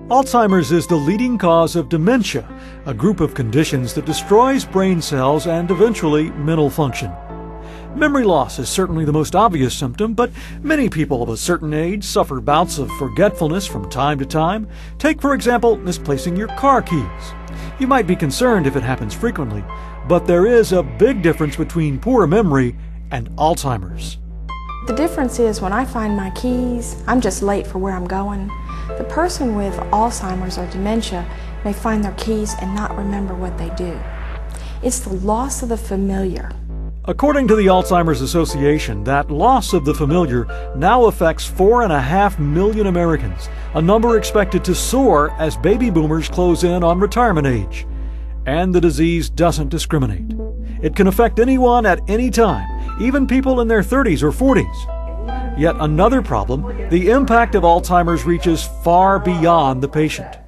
Alzheimer's is the leading cause of dementia, a group of conditions that destroys brain cells and eventually mental function. Memory loss is certainly the most obvious symptom, but many people of a certain age suffer bouts of forgetfulness from time to time. Take, for example, misplacing your car keys. You might be concerned if it happens frequently, but there is a big difference between poor memory and Alzheimer's. The difference is when I find my keys, I'm just late for where I'm going. The person with Alzheimer's or dementia may find their keys and not remember what they do. It's the loss of the familiar. According to the Alzheimer's Association, that loss of the familiar now affects 4.5 million Americans, a number expected to soar as baby boomers close in on retirement age. And the disease doesn't discriminate. It can affect anyone at any time, even people in their 30s or 40s. Yet another problem, the impact of Alzheimer's reaches far beyond the patient.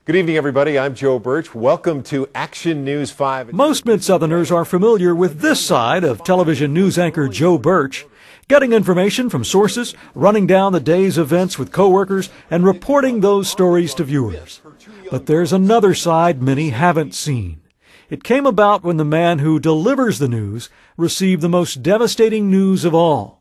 Good evening, everybody. I'm Joe Birch. Welcome to Action News 5. Most Mid-Southerners are familiar with this side of television news anchor Joe Birch, getting information from sources, running down the day's events with coworkers, and reporting those stories to viewers. But there's another side many haven't seen. It came about when the man who delivers the news received the most devastating news of all.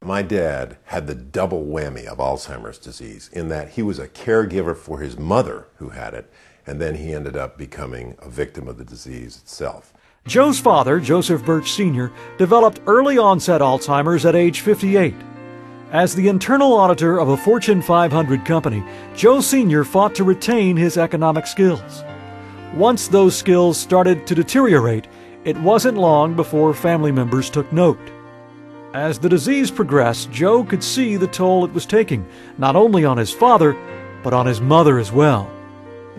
My dad had the double whammy of Alzheimer's disease in that he was a caregiver for his mother who had it, and then he ended up becoming a victim of the disease itself. Joe's father, Joseph Birch Sr., developed early onset Alzheimer's at age 58. As the internal auditor of a Fortune 500 company, Joe Sr. fought to retain his economic skills. Once those skills started to deteriorate, it wasn't long before family members took note. As the disease progressed, Joe could see the toll it was taking, not only on his father, but on his mother as well.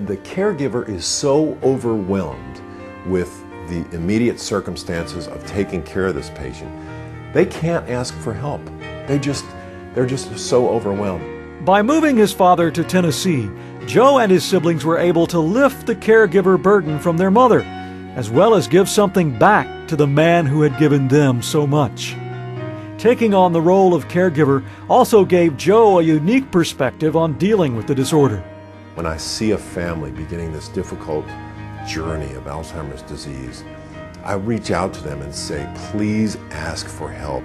The caregiver is so overwhelmed with the immediate circumstances of taking care of this patient, they can't ask for help. They're just so overwhelmed. By moving his father to Tennessee, Joe and his siblings were able to lift the caregiver burden from their mother, as well as give something back to the man who had given them so much. Taking on the role of caregiver also gave Joe a unique perspective on dealing with the disorder. When I see a family beginning this difficult journey of Alzheimer's disease, I reach out to them and say, please ask for help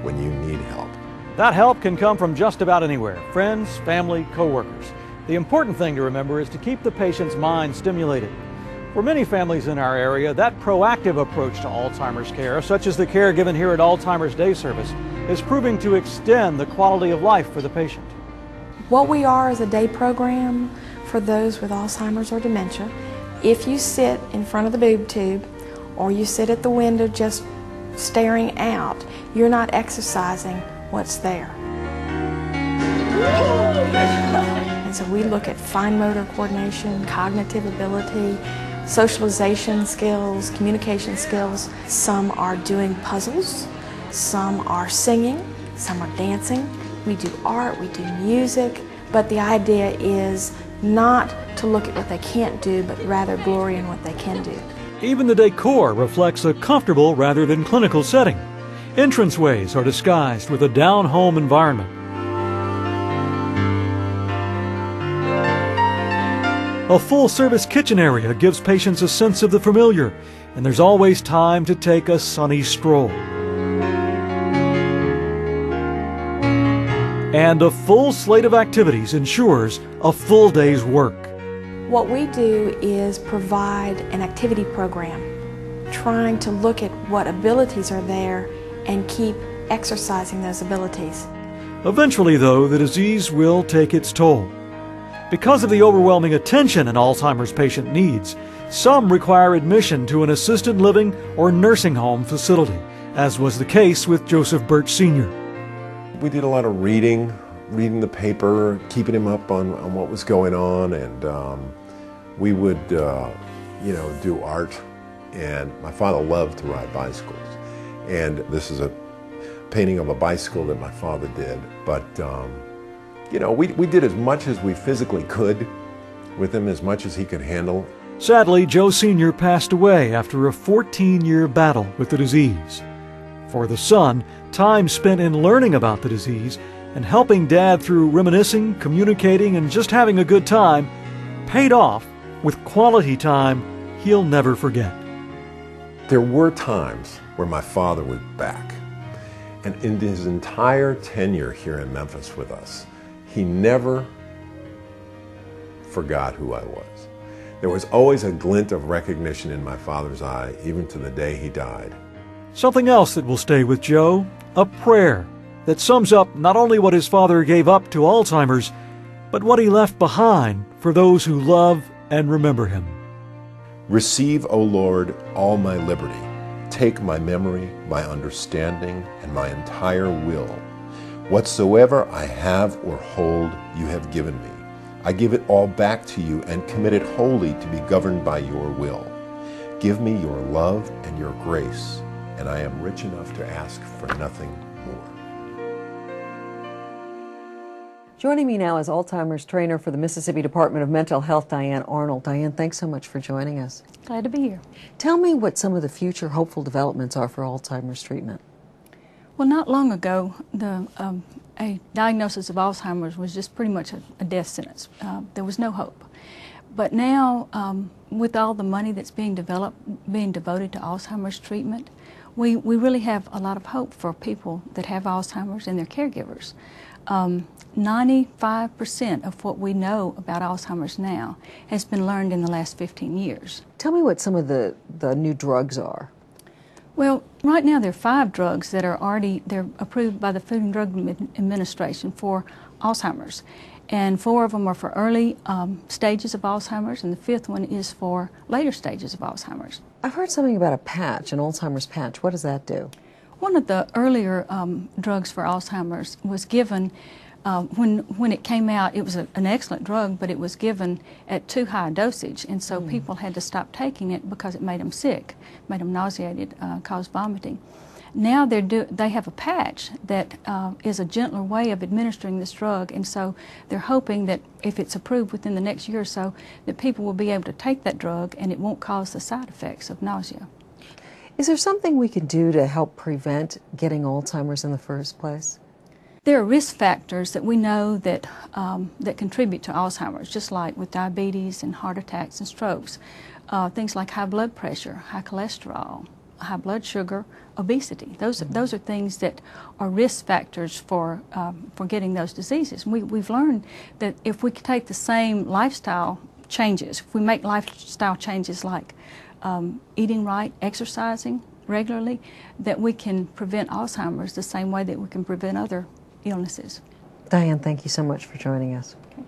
when you need help. That help can come from just about anywhere: friends, family, coworkers. The important thing to remember is to keep the patient's mind stimulated. For many families in our area, that proactive approach to Alzheimer's care, such as the care given here at Alzheimer's Day Service, is proving to extend the quality of life for the patient. What we are is a day program for those with Alzheimer's or dementia. If you sit in front of the boob tube or you sit at the window just staring out, you're not exercising what's there. And so we look at fine motor coordination, cognitive ability, socialization skills, communication skills. Some are doing puzzles, some are singing, some are dancing. We do art, we do music, but the idea is not to look at what they can't do, but rather glory in what they can do. Even the decor reflects a comfortable rather than clinical setting. Entranceways are disguised with a down-home environment. A full-service kitchen area gives patients a sense of the familiar, and there's always time to take a sunny stroll. And a full slate of activities ensures a full day's work. What we do is provide an activity program, trying to look at what abilities are there and keep exercising those abilities. Eventually, though, the disease will take its toll. Because of the overwhelming attention an Alzheimer's patient needs, some require admission to an assisted living or nursing home facility, as was the case with Joseph Birch Sr. We did a lot of reading the paper, keeping him up on what was going on, and we would, do art. And my father loved to ride bicycles. And this is a painting of a bicycle that my father did. But, we did as much as we physically could with him, as much as he could handle. Sadly, Joe Sr. passed away after a 14-year battle with the disease. For the son, time spent in learning about the disease and helping Dad through reminiscing, communicating, and just having a good time paid off with quality time he'll never forget. There were times where my father was back, and in his entire tenure here in Memphis with us, he never forgot who I was. There was always a glint of recognition in my father's eye, even to the day he died. Something else that will stay with Joe, a prayer that sums up not only what his father gave up to Alzheimer's, but what he left behind for those who love and remember him. Receive, O Lord, all my liberty. Take my memory, my understanding, and my entire will. Whatsoever I have or hold, you have given me. I give it all back to you and commit it wholly to be governed by your will. Give me your love and your grace, and I am rich enough to ask for nothing more. Joining me now is Alzheimer's trainer for the Mississippi Department of Mental Health, Diane Arnold. Diane, thanks so much for joining us. Glad to be here. Tell me what some of the future hopeful developments are for Alzheimer's treatment. Well, not long ago, a diagnosis of Alzheimer's was just pretty much a death sentence. There was no hope. But now, with all the money that's being devoted to Alzheimer's treatment, we really have a lot of hope for people that have Alzheimer's and their caregivers. 95% of what we know about Alzheimer's now has been learned in the last 15 years. Tell me what some of the new drugs are. Well, right now there are 5 drugs that are they're approved by the Food and Drug Administration for Alzheimer's. And 4 of them are for early stages of Alzheimer's, and the 5th one is for later stages of Alzheimer's. I've heard something about a patch, an Alzheimer's patch. What does that do? One of the earlier drugs for Alzheimer's was given when it came out. It was an excellent drug, but it was given at too high a dosage, and so people had to stop taking it because it made them sick, made them nauseated, caused vomiting. Now they have a patch that is a gentler way of administering this drug, and so they're hoping that if it's approved within the next year or so, that people will be able to take that drug and it won't cause the side effects of nausea. Is there something we can do to help prevent getting Alzheimer's in the first place? There are risk factors that we know that contribute to Alzheimer's, just like with diabetes and heart attacks and strokes. Things like high blood pressure, high cholesterol, high blood sugar, obesity. Those are things that are risk factors for getting those diseases. We've learned that if we take the same lifestyle changes, if we make lifestyle changes like eating right, exercising regularly, that we can prevent Alzheimer's the same way that we can prevent other illnesses. Diane, thank you so much for joining us. Okay.